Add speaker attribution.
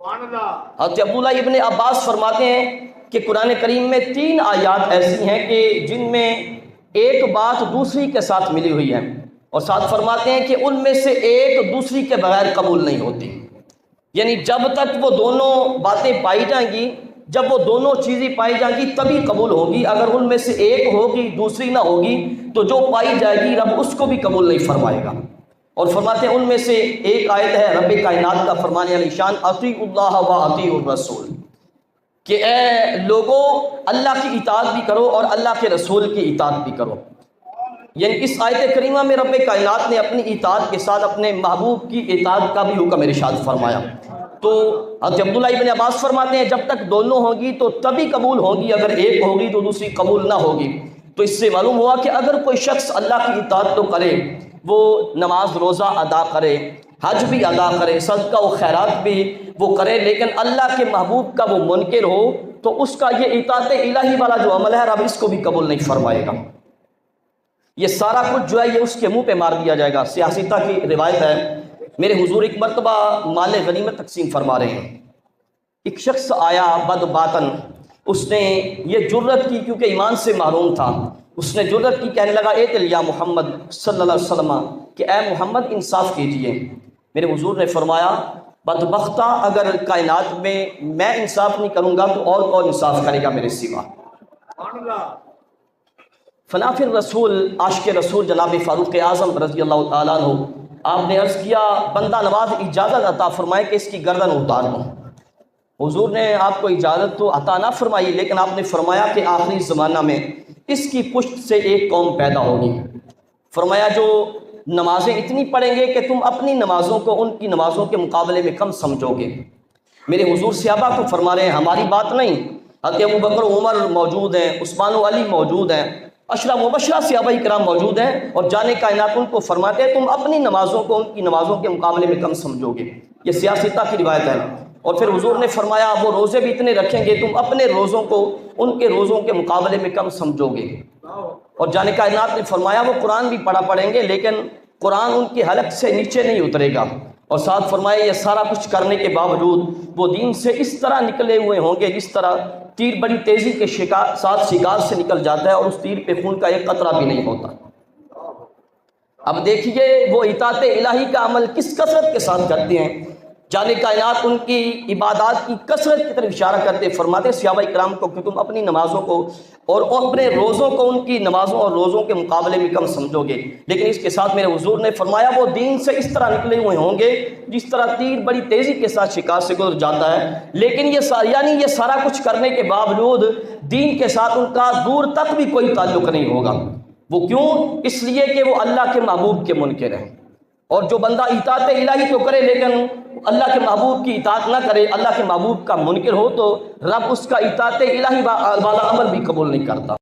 Speaker 1: حضرت عبداللہ ابن عباس فرماتے ہیں کہ قرآن کریم میں 3 آیات ایسی ہیں کہ جن میں ایک بات دوسری کے ساتھ ملی ہوئی ہے، اور ساتھ فرماتے ہیں کہ ان میں سے ایک دوسری کے بغیر قبول نہیں ہوتی، یعنی جب تک وہ دونوں باتیں پائی جائیں گی، جب وہ دونوں چیزیں پائی جائیں گی تبھی قبول ہوگی۔ اگر ان میں سے ایک ہوگی دوسری نہ ہوگی تو جو پائی جائے گی رب اس کو بھی قبول نہیں فرمائے گا۔ اور فرماتے ہیں ان میں سے ایک آیت ہے رب کائنات کا فرمانے علی شان اطیعوا اللہ و اطیعوا الرسول، کہ اے لوگوں اللہ کی اطاعت بھی کرو اور اللہ کے رسول کی اطاعت بھی کرو۔ یعنی اس آیت کریمہ میں رب کائنات نے اپنی اطاعت کے ساتھ اپنے محبوب کی اطاعت کا بھی حکم ارشاد فرمایا۔ تو حضرت عبداللہ ابن عباس فرماتے ہیں جب تک دونوں ہوگی تو تبھی قبول ہوگی، اگر ایک ہوگی تو دوسری قبول نہ ہوگی۔ تو اس سے معلوم ہوا کہ اگر کوئی شخص اللہ کی اطاعت تو کرے، وہ نماز روزہ ادا کرے، حج بھی ادا کرے، صدقہ و خیرات بھی وہ کرے، لیکن اللہ کے محبوب کا وہ منکر ہو تو اس کا یہ اطاعت الہی والا جو عمل ہے رب اس کو بھی قبول نہیں فرمائے گا۔ یہ سارا کچھ جو ہے یہ اس کے منہ پہ مار دیا جائے گا۔ سیاستہ کی روایت ہے، میرے حضور ایک مرتبہ مال غنیمت تقسیم فرما رہے ہیں، ایک شخص آیا بد باطن، اس نے یہ جرت کی کیونکہ ایمان سے محروم تھا، اس نے جرت کی، کہنے لگا اے یا محمد صلی اللہ علیہ وسلم کہ اے محمد انصاف کیجئے۔ میرے حضور نے فرمایا بدبختہ اگر کائنات میں انصاف نہیں کروں گا تو اور کون انصاف کرے گا میرے سوا۔ فنافر رسول عاشق رسول جناب فاروق اعظم رضی اللہ تعالیٰ عنہ، آپ نے عرض کیا بندہ نواز اجازت عطا فرمائے کہ اس کی گردن اتار دوں۔ حضور نے آپ کو اجازت تو عطا نہ فرمائی، لیکن آپ نے فرمایا کہ آخری زمانہ میں اس کی پشت سے ایک قوم پیدا ہوگی۔ فرمایا جو نمازیں اتنی پڑھیں گے کہ تم اپنی نمازوں کو ان کی نمازوں کے مقابلے میں کم سمجھو گے۔ میرے حضور صحابہ کو فرما رہے ہیں ہماری بات نہیں، حضرت ابوبکر عمر موجود ہیں، عثمان و علی موجود ہیں، اشرا مبشرہ صحابہ کرام موجود ہیں، اور جانے کائنات ان کو فرماتے ہیں تم اپنی نمازوں کو ان کی نمازوں کے مقابلے میں کم سمجھو گے۔ یہ سیاستہ کی روایت ہے۔ اور پھر حضور نے فرمایا وہ روزے بھی اتنے رکھیں گے تم اپنے روزوں کو ان کے روزوں کے مقابلے میں کم سمجھو گے۔ اور جانے کائنات نے فرمایا وہ قرآن بھی پڑھیں گے لیکن قرآن ان کی حلق سے نیچے نہیں اترے گا۔ اور ساتھ فرمایا یہ سارا کچھ کرنے کے باوجود وہ دین سے اس طرح نکلے ہوئے ہوں گے جس طرح تیر بڑی تیزی کے ساتھ شکار سے نکل جاتا ہے اور اس تیر پہ خون کا ایک قطرہ بھی نہیں ہوتا۔ اب دیکھیے وہ اطاعت الہی کا عمل کس کثرت کے ساتھ کرتے ہیں۔ جانے کائنات ان کی عبادات کی کثرت کی طرف اشارہ کرتے فرماتے صحابہ کرام کو کہ تم اپنی نمازوں کو اور اپنے روزوں کو ان کی نمازوں اور روزوں کے مقابلے میں کم سمجھو گے، لیکن اس کے ساتھ میرے حضور نے فرمایا وہ دین سے اس طرح نکلے ہوئے ہوں گے جس طرح تیر بڑی تیزی کے ساتھ شکار سے گزر جاتا ہے، لیکن یہ سارا کچھ کرنے کے باوجود دین کے ساتھ ان کا دور تک بھی کوئی تعلق نہیں ہوگا۔ وہ کیوں؟ اس لیے کہ وہ اللہ کے محبوب کے منکر ہیں۔ اور جو بندہ اطاعت الہی تو کرے لیکن اللہ کے محبوب کی اطاعت نہ کرے، اللہ کے محبوب کا منکر ہو، تو رب اس کا اطاعت الہی والا عمل بھی قبول نہیں کرتا۔